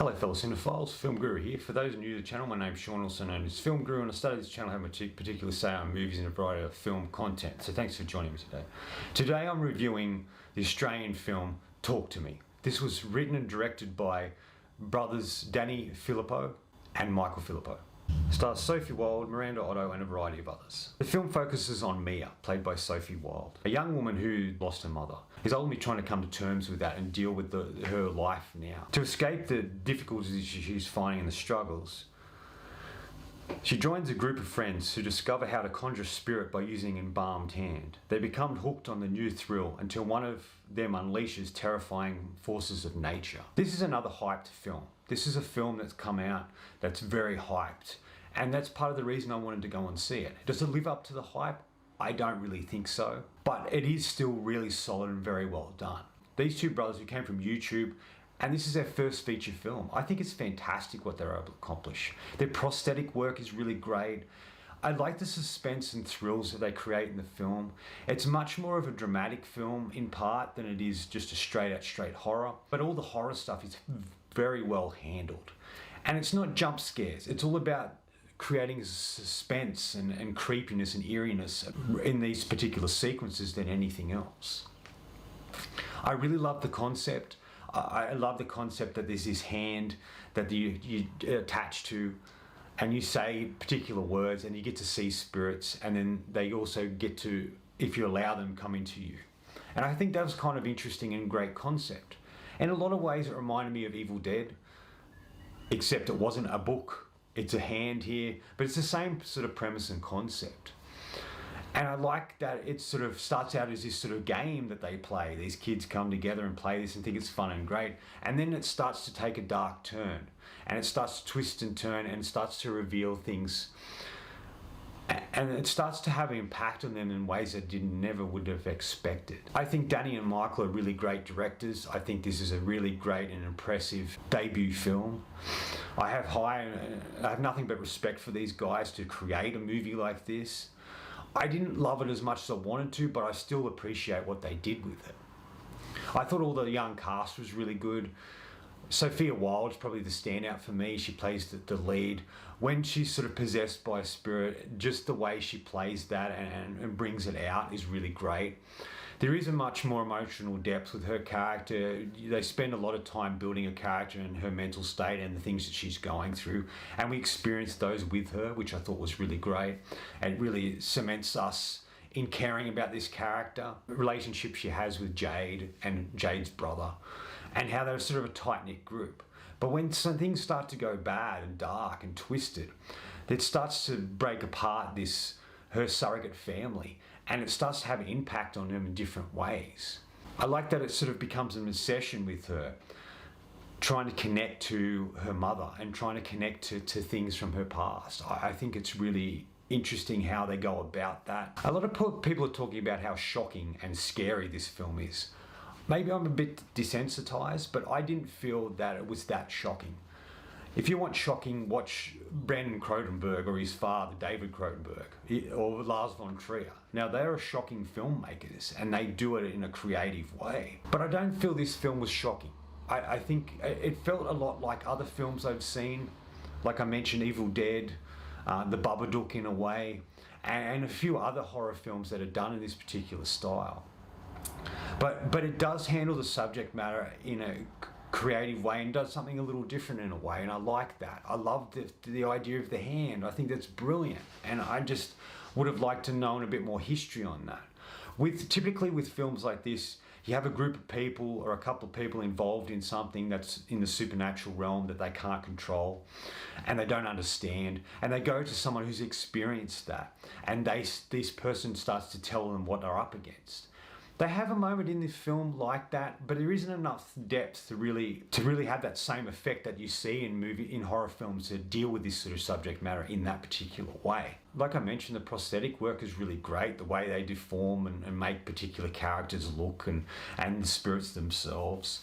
Hello fellow cinephiles, Film Guru here. For those new to the channel, my name's Sean, also known as Film Guru, and I started this channel having a particular say on movies and a variety of film content, so thanks for joining me today. Today I'm reviewing the Australian film Talk to Me. This was written and directed by brothers Danny Philippou and Michael Philippou. It stars Sophie Wilde, Miranda Otto and a variety of others. The film focuses on Mia, played by Sophie Wilde, a young woman who lost her mother. Is ultimately trying to come to terms with that and deal with her life now. To escape the difficulties she's finding and the struggles, she joins a group of friends who discover how to conjure spirit by using embalmed hand. They become hooked on the new thrill until one of them unleashes terrifying forces of nature. This is another hyped film. This is a film that's come out that's very hyped, and that's part of the reason I wanted to go and see it. Does it live up to the hype? I don't really think so, but it is still really solid and very well done. These two brothers who came from YouTube, and this is their first feature film. I think it's fantastic what they're able to accomplish. Their prosthetic work is really great. I like the suspense and thrills that they create in the film. It's much more of a dramatic film in part than it is just a straight horror, but all the horror stuff is very well handled. And it's not jump scares, it's all about creating suspense and creepiness and eeriness in these particular sequences than anything else. I really love the concept. I love the concept that there's this hand that you attach to, and you say particular words and you get to see spirits, and then they also get to, if you allow them, come into you. And I think that was kind of interesting and great concept. In a lot of ways it reminded me of Evil Dead, except it wasn't a book, it's a hand here, but it's the same sort of premise and concept. And I like that it sort of starts out as this sort of game that they play. These kids come together and play this and think it's fun and great. And then it starts to take a dark turn. And it starts to twist and turn and starts to reveal things. And it starts to have an impact on them in ways that never would have expected. I think Danny and Michael are really great directors. I think this is a really great and impressive debut film. I have nothing but respect for these guys to create a movie like this. I didn't love it as much as I wanted to, but I still appreciate what they did with it. I thought all the young cast was really good. Sophia Wilde's probably the standout for me. She plays the lead. When she's sort of possessed by a spirit, just the way she plays that and brings it out is really great. There is a much more emotional depth with her character. They spend a lot of time building a character and her mental state and the things that she's going through, and we experience those with her, which I thought was really great. And it really cements us in caring about this character, the relationship she has with Jade and Jade's brother, and how they're sort of a tight-knit group. But when some things start to go bad and dark and twisted, it starts to break apart her surrogate family, and it starts to have an impact on them in different ways. I like that it sort of becomes an obsession with her, trying to connect to her mother and trying to connect to things from her past. I think it's really interesting how they go about that. A lot of people are talking about how shocking and scary this film is. Maybe I'm a bit desensitized, but I didn't feel that it was that shocking. If you want shocking, watch Brandon Cronenberg or his father, David Cronenberg, or Lars von Trier. Now, they're shocking filmmakers, and they do it in a creative way. But I don't feel this film was shocking. I think it felt a lot like other films I've seen, like I mentioned, Evil Dead, The Babadook in a way, and a few other horror films that are done in this particular style. But it does handle the subject matter in a creative way and does something a little different in a way, and I like that. I love the idea of the hand. I think that's brilliant, and I just would have liked to know a bit more history on that. Typically with films like this, you have a group of people or a couple of people involved in something that's in the supernatural realm that they can't control and they don't understand, and they go to someone who's experienced that, and this person starts to tell them what they're up against. They have a moment in this film like that, but there isn't enough depth to really have that same effect that you see in horror films to deal with this sort of subject matter in that particular way. Like I mentioned, the prosthetic work is really great, the way they deform and make particular characters look and the spirits themselves.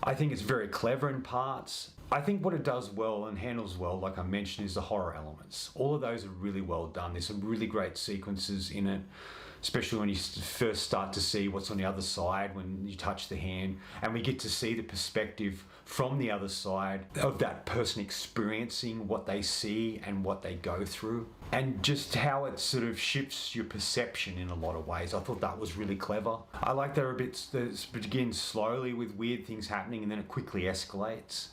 I think it's very clever in parts. I think what it does well and handles well, like I mentioned, is the horror elements. All of those are really well done. There's some really great sequences in it. especially when you first start to see what's on the other side when you touch the hand, and we get to see the perspective from the other side of that person experiencing what they see and what they go through, and just how it sort of shifts your perception in a lot of ways. I thought that was really clever. I like there are bits that begin slowly with weird things happening and then it quickly escalates.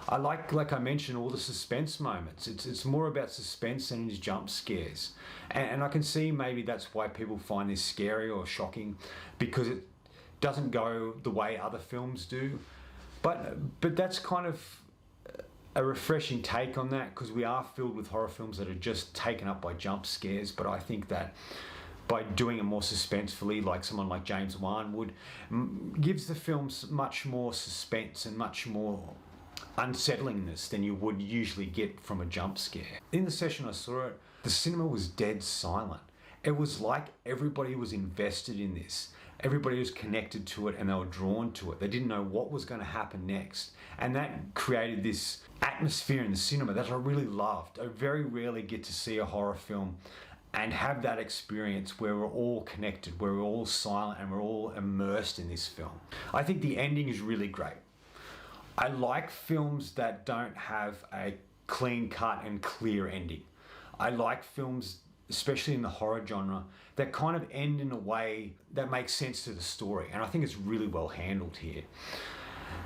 I like I mentioned, all the suspense moments. It's more about suspense than it is jump scares. And I can see maybe that's why people find this scary or shocking, because it doesn't go the way other films do. But that's kind of a refreshing take on that, because we are filled with horror films that are just taken up by jump scares. But I think that by doing it more suspensefully, like someone like James Wan would, gives the films much more suspense and much more unsettlingness than you would usually get from a jump scare. In the session I saw it, the cinema was dead silent. It was like everybody was invested in this. Everybody was connected to it and they were drawn to it. They didn't know what was going to happen next. And that created this atmosphere in the cinema that I really loved. I very rarely get to see a horror film and have that experience where we're all connected, where we're all silent and we're all immersed in this film. I think the ending is really great. I like films that don't have a clean cut and clear ending. I like films, especially in the horror genre, that kind of end in a way that makes sense to the story. And I think it's really well handled here.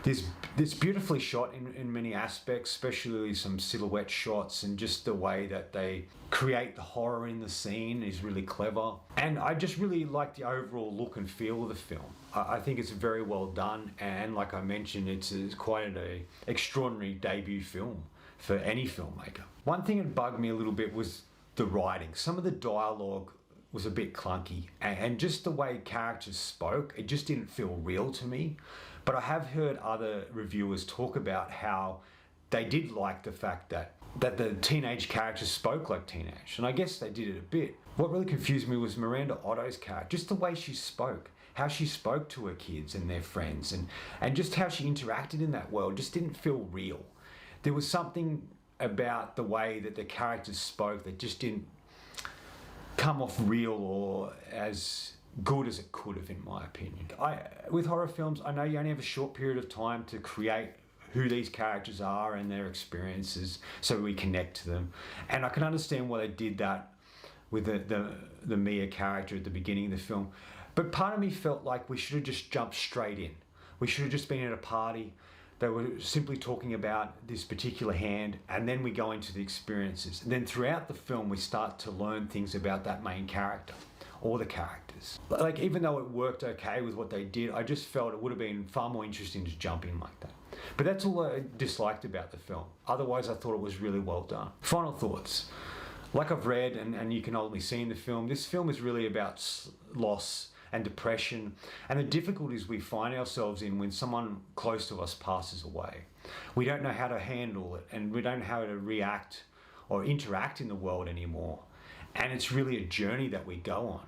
It's beautifully shot in many aspects, especially some silhouette shots, and just the way that they create the horror in the scene is really clever. And I just really like the overall look and feel of the film. I think it's very well done, and like I mentioned, it's quite an extraordinary debut film for any filmmaker. One thing that bugged me a little bit was the writing. Some of the dialogue was a bit clunky, and just the way characters spoke, it just didn't feel real to me. But I have heard other reviewers talk about how they did like the fact that the teenage characters spoke like teenage, and I guess they did it a bit. What really confused me was Miranda Otto's character, just the way she spoke, how she spoke to her kids and their friends, and just how she interacted in that world just didn't feel real. There was something about the way that the characters spoke that just didn't come off real or as good as it could have, in my opinion. With horror films, I know you only have a short period of time to create who these characters are and their experiences so we connect to them. And I can understand why they did that with the Mia character at the beginning of the film. But part of me felt like we should have just jumped straight in. We should have just been at a party. They were simply talking about this particular hand, and then we go into the experiences. And then throughout the film, we start to learn things about that main character or the characters. Like, even though it worked okay with what they did, I just felt it would have been far more interesting to jump in like that. But that's all I disliked about the film. Otherwise, I thought it was really well done. Final thoughts. Like I've read, and you can ultimately see in the film, this film is really about loss and depression and the difficulties we find ourselves in when someone close to us passes away. We don't know how to handle it, and we don't know how to react or interact in the world anymore. And it's really a journey that we go on.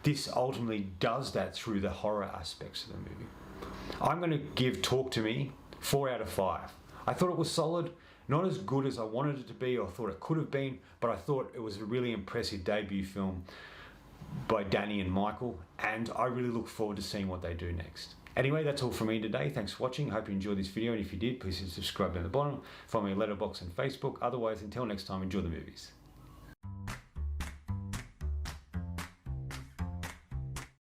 This ultimately does that through the horror aspects of the movie. I'm going to give Talk to Me 4 out of 5. I thought it was solid, not as good as I wanted it to be or thought it could have been, but I thought it was a really impressive debut film by Danny and Michael, and I really look forward to seeing what they do next. Anyway, that's all from me today. Thanks for watching. I hope you enjoyed this video, and if you did, please subscribe down the bottom. Follow me on Letterboxd and Facebook. Otherwise, until next time, enjoy the movies.